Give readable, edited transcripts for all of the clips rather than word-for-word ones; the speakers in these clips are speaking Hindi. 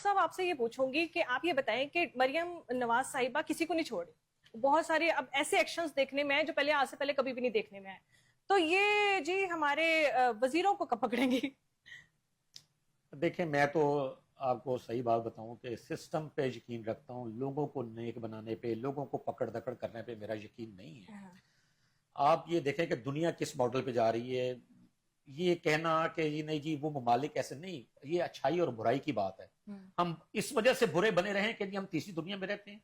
डॉक्टर साहब आपसे ये पूछूंगी कि आप ये बताएं कि मरियम नवाज साहिबा किसी को नहीं छोड़ी, बहुत सारे अब ऐसे एक्शंस देखने में हैं जो पहले आज से पहले कभी भी नहीं देखने में है, तो ये जी हमारे वजीरों को कब पकड़ेंगी? देखिए, मैं तो आपको सही बात बताऊं कि सिस्टम पे यकीन रखता हूं, लोगों को नेक बनाने पे, लोगों को पकड़ दकड़ करने पे मेरा यकीन नहीं है। हाँ। आप ये देखें कि दुनिया किस मॉडल पे जा रही है। ये कहना कि ये नहीं जी वो ममालिक ऐसे नहीं, ये अच्छाई और बुराई की बात है। हम इस वजह से बुरे बने रहे कि जी हम तीसरी दुनिया में रहते हैं,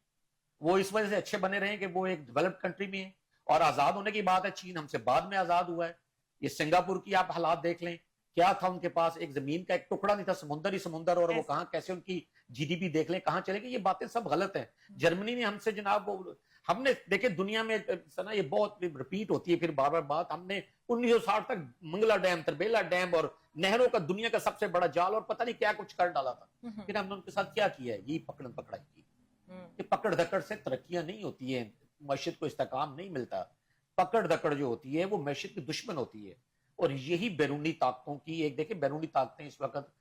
वो इस वजह से अच्छे बने रहे कि वो एक डेवलप्ड कंट्री में है। और आजाद होने की बात है, चीन हमसे बाद में आजाद हुआ है। ये सिंगापुर की आप हालात देख लें, क्या था उनके पास, एक जमीन का एक टुकड़ा नहीं था, समुंदर ही समुंदर, और वो कहां कैसे उनकी जीडीपी देख लें कहां चले गई। ये बातें सब गलत हैं। जर्मनी ने हमसे जनाब हमने देखे दुनिया में सना ये बहुत रिपीट होती है फिर बार बार बात, हमने 1960 तक मंगला डैम, तरबेला डैम और नहरों का दुनिया का सबसे बड़ा जाल और पता नहीं क्या कुछ कर डाला था। फिर हमने उनके साथ क्या किया है, ये पकड़ पकड़ाई की। ये पकड़ धकड़ से तरक्कियां नहीं होती है, मैशत को इस्तेकाम नहीं मिलता। पकड़ धकड़ जो होती है वो मैशत की दुश्मन होती है। और यही बैरूनी ताकतों की एक, देखिए बैरूनी ताकतें इस वक्त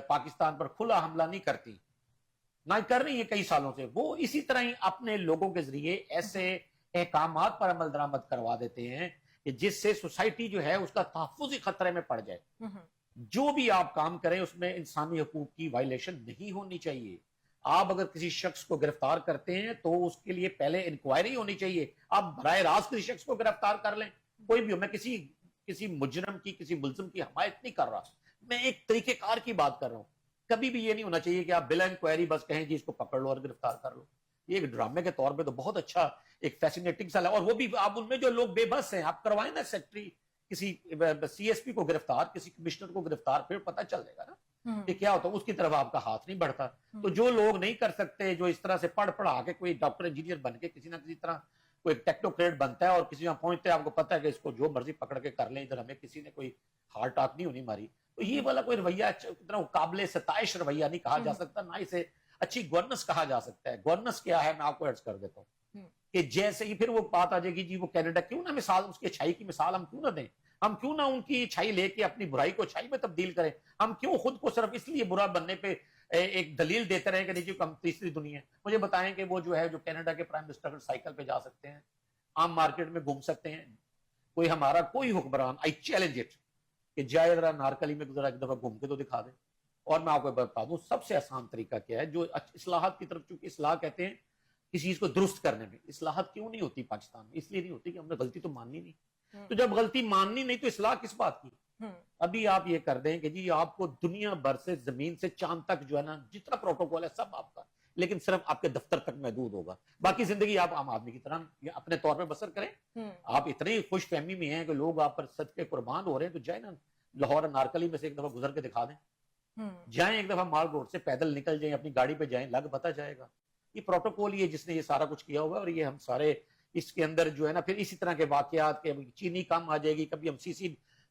पाकिस्तान पर खुला हमला नहीं करती, ना कर रही है कई सालों से। वो इसी तरह ही अपने लोगों के जरिए ऐसे अहकामात पर अमल दरामद करवा देते हैं कि जिससे सोसाइटी जो है उसका तहफ्फुज़ ही खतरे में पड़ जाए। जो भी आप काम करें उसमें इंसानी हकूक की वायलेशन नहीं होनी चाहिए। आप अगर किसी शख्स को गिरफ्तार करते हैं तो उसके लिए पहले इंक्वायरी होनी चाहिए। आप बराह रास्त किसी शख्स को गिरफ्तार कर लें, कोई भी हो, मैं किसी किसी मुजरम की, किसी मुल्जिम की हमायत नहीं कर रहा, मैं एक तरीकेकार की बात कर रहा हूं। कभी भी ये नहीं होना चाहिए कि आप बिला इंक्वायरी बस कहें जी इसको पकड़ लो और गिरफ्तार कर लो। ये एक ड्रामे के तौर पे तो बहुत अच्छा एक फैसिनेटिंग सा, और वो भी आप उनमें जो लोग बेबस हैं आप करवाएं ना, सेक्रेटरी किसी सीएसपी को गिरफ्तार, किसी कमिश्नर को गिरफ्तार, फिर पता चल जाएगा ना कि क्या होता है। उसकी तरफ आपका हाथ नहीं बढ़ता। तो जो लोग नहीं कर सकते, जो इस तरह से पढ़ पढ़ा के कोई डॉक्टर इंजीनियर बन के किसी ना किसी तरह कोई टेक्नोक्रेट बनता है और किसी में पहुंचते हैं, आपको पता है कि इसको जो मर्जी पकड़ के कर ले, इधर हमें किसी ने कोई हार्ट अटैक नहीं होनी मारी। तो ये वाला कोई रवैया इतना काबिल सताइश रवैया नहीं कहा जा सकता, ना इसे अच्छी गवर्नेंस कहा जा सकता है। गवर्नेंस क्या है मैं आपको अर्ज कर देता हूँ कि जैसे ही फिर वो बात आ जाएगी जी वो कनाडा, क्यों ना मिसाल उसकी अच्छाई की मिसाल हम क्यों ना दें, हम क्यों ना उनकी अच्छाई लेके अपनी बुराई को अच्छाई में तब्दील करें। हम क्यों खुद को सिर्फ इसलिए बुरा बनने पे एक दलील देते रहे कि देखिए हम तीसरी दुनिया। मुझे बताएं कि वो जो है जो कनाडा के प्राइम मिनिस्टर साइकिल पे जा सकते हैं, आम मार्केट में घूम सकते हैं, कोई हमारा कोई हुक्मरान, आई चैलेंज इट, कि जाए जरा नारकली में जरा एक दफा घूम के तो दिखा दे। और मैं आपको बता दूं सबसे आसान तरीका क्या है, जो इस्लाहत की तरफ, चूंकि इस्लाह कहते हैं किसी चीज को दुरुस्त करने में, इस्लाहत क्यों नहीं होती पाकिस्तान में, इसलिए नहीं होती कि हमने गलती तो माननी नहीं। तो जब गलती माननी नहीं तो इस्लाह किस बात की। अभी आप ये कर दें कि जी आपको दुनिया भर से जमीन से चांद तक जो है ना जितना प्रोटोकॉल है सब आपका, लेकिन सिर्फ आपके दफ्तर तक महदूद होगा, बाकी जिंदगी आप आम आदमी की तरह अपने तौर पर बसर करें। आप इतनी खुश फहमी में हैं कि लोग आप पर सच पे कुर्बान हो रहे हैं, तो जाए ना लाहौर नारकली में से एक दफा गुजर के दिखा दें, जाएं एक दफा माल रोड से पैदल निकल जाएं, अपनी गाड़ी पे जाएं, लग पता जाएगा। ये प्रोटोकॉल ही है जिसने ये सारा कुछ किया हुआ है। और ये हम सारे इसके अंदर जो है ना फिर इसी तरह के वाकयात के, चीनी कम आ जाएगी, कभी हम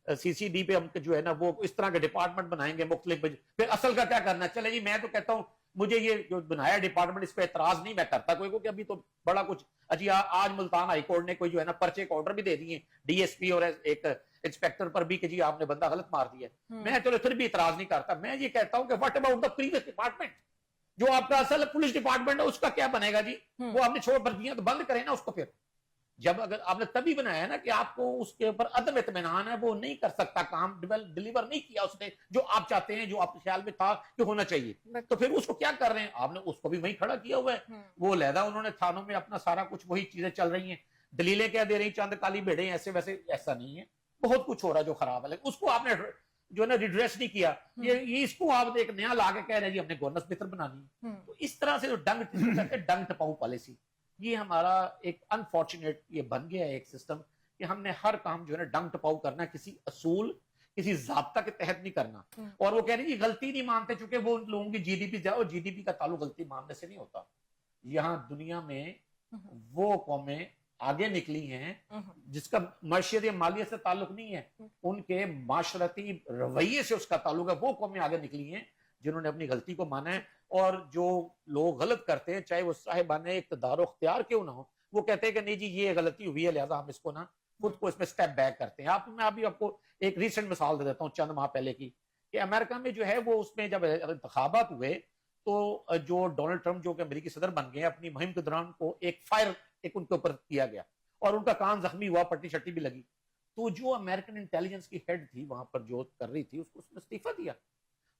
सीसीडी पे हम जो है ना वो इस तरह के डिपार्टमेंट बनाएंगे मुख्तलिफ। फिर असल का क्या करना, चले जी मैं तो कहता हूं मुझे ये जो बनाया डिपार्टमेंट इस पर एतराज नहीं मैं करता कोई को, कि अभी तो बड़ा कुछ अजी आज मुल्तान हाईकोर्ट ने कोई जो है ना पर्चे का ऑर्डर भी दे दिए डीएसपी और एक इंस्पेक्टर पर भी कि जी आपने बंदा गलत मार दिया। मैं चलो फिर भी इतराज नहीं करता, मैं ये कहता हूं कि what about the previous department, जो आपका असल पुलिस डिपार्टमेंट है उसका क्या बनेगा जी। वो आपने छोड़ वर्जियां तो बंद करें ना उसको। फिर जब अगर आपने तभी बनाया ना कि आपको उसके ऊपर अदम इत्मीनान है, वो नहीं कर सकता काम, डिलीवर नहीं किया उसने जो आप चाहते हैं, जो आपके ख्याल में था कि होना चाहिए, तो फिर उसको क्या कर रहे हैं आपने, उसको भी वही खड़ा किया हुआ है। वो लहदा उन्होंने थानों में अपना सारा कुछ वही चीजें चल रही हैं, दलीलें क्या दे रही, चंद काली भेड़े ऐसे वैसे, ऐसा नहीं है, बहुत कुछ हो रहा है जो खराब है, उसको आपने जो है ना रिड्रेस नहीं किया। ये इसको आप एक नया ला के कह रहे हैं जी हमने गवर्नेंस बेहतर बनानी है। तो इस तरह से जो डंग टपाऊ पॉलिसी, ये हमारा एक अनफॉर्चुनेट ये बन गया है एक सिस्टम कि हमने हर काम जो है ना डंग टपाऊ करना, किसी असूल किसी जाब्ता के तहत नहीं करना। और वो कह रही है गलती नहीं मानते, चूंकि वो लोगों की जीडीपी जाओ, जीडीपी का ताल्लुक गलती मानने से नहीं होता। यहाँ दुनिया में वो कौमें आगे निकली हैं जिसका मशरियत या मालियत से ताल्लुक नहीं है, उनके माशरती रवैये से उसका ताल्लुक है। वो कौमें आगे निकली हैं जिन्होंने अपनी गलती को माना है। और जो लोग गलत करते हैं, चाहे वो साहिबाने इक़्तिदार इख्तियार क्यों ना हो, वो कहते हैं कि नहीं जी ये गलती हुई है लिहाजा हम इसको ना खुद को इसमें स्टेप बैक करते हैं। मैं अभी आपको एक रिसेंट मिसाल दे देता हूँ चंद माह पहले की, कि अमेरिका में जो है वो उसमें जब इंतखाबात हुए तो जो डोनाल्ड ट्रंप जो कि अमेरिकी सदर बन गए अपनी मुहिम के दौरान को एक उनके ऊपर किया गया और उनका कान जख्मी हुआ, पट्टी शट्टी भी लगी। तो जो अमेरिकन इंटेलिजेंस की हेड थी वहां पर जो कर रही थी उसको उसने इस्तीफा दिया।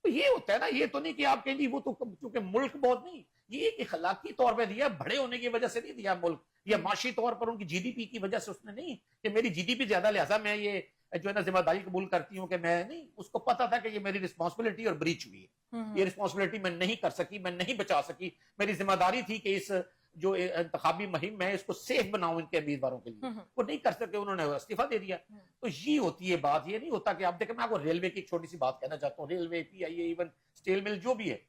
तो ये होता है ना, ये तो नहीं कि आप कहेंगे वो तो क्योंकि मुल्क बहुत नहीं, ये एक इखलाकी तौर पे दिया, बड़े होने की वजह से नहीं दिया मुल्क, या माशी तौर पर उनकी जीडीपी की वजह से उसने नहीं कि मेरी जीडीपी ज्यादा लिहाजा मैं ये जो है ना जिम्मेदारी कबूल करती हूँ कि मैं नहीं, उसको पता था कि ये मेरी रिस्पॉन्सिबिलिटी और ब्रीच हुई है, ये रिस्पॉन्सिबिलिटी मैं नहीं कर सकी, मैं नहीं बचा सकी, मेरी जिम्मेदारी थी कि इस जो इंतखाबी मुहिम है इसको सेफ बनाऊं इनके उम्मीदवारों के लिए, वो नहीं कर सके, उन्होंने इस्तीफा दे दिया। तो ये होती है बात, ये नहीं होता कि आप देखें, मैं आपको रेलवे की एक छोटी सी बात कहना चाहता हूँ, railway, PIA, even steel mill जो भी है,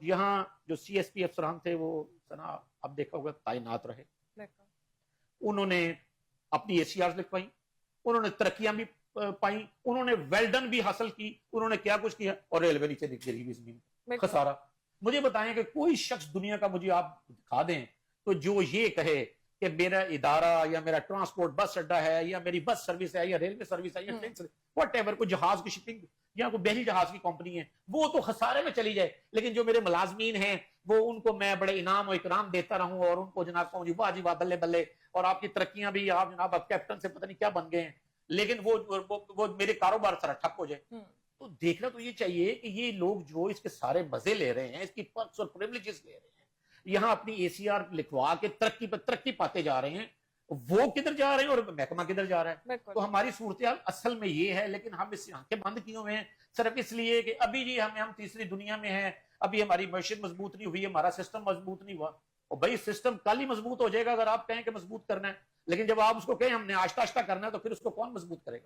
यहाँ जो सीएसपी अफसरान थे वो सना आप देखा होगा तैनात रहे, उन्होंने अपनी एसीआर लिखवाई, उन्होंने तरक्कियां भी पाई, उन्होंने वेल्डन भी हासिल की, उन्होंने क्या कुछ किया, और रेलवे नीचे गिरी हुई जमीन, खसारा। मुझे बताएं कि कोई शख्स दुनिया का मुझे आप दिखा दें तो जो ये कहे कि मेरा इदारा या मेरा ट्रांसपोर्ट बस अड्डा है या मेरी बस सर्विस है या रेलवे सर्विस है या ट्रेन सर्विस, व्हाटएवर, कोई जहाज की शिपिंग या कोई बहरी जहाज की कंपनी है, वो तो खसारे में चली जाए, लेकिन जो मेरे मुलाजमीन हैं वो उनको मैं बड़े इनाम और इकराम देता रहूं और उनको जनाब कहूं जी वाह जी वाह बल्ले बल्ले, और आपकी तरक्कियां भी आप जनाब अब कैप्टन से पता नहीं क्या बन गए हैं, लेकिन वो मेरे कारोबार सारा ठप हो जाए। तो देखना तो ये चाहिए कि ये लोग जो इसके सारे मजे ले रहे हैं, इसकी पर्क्स और प्रिविलेजेस ले रहे हैं, यहाँ अपनी एसीआर लिखवा के तरक्की पर तरक्की पाते जा रहे हैं, वो किधर जा रहे हैं और महकमा किधर जा रहा है। तो हमारी सूरत असल में ये है, लेकिन हम इस आंखें बंद किए हुए हैं सिर्फ इसलिए कि अभी जी हम तीसरी दुनिया में हैं, अभी हमारी मैशियत मजबूत नहीं हुई, हमारा सिस्टम मजबूत नहीं हुआ। और भाई सिस्टम कल ही मजबूत हो जाएगा अगर आप कहें कि मजबूत करना है, लेकिन जब आप उसको कहें हमने आस्ता आस्ता करना है तो फिर उसको कौन मजबूत करेगा।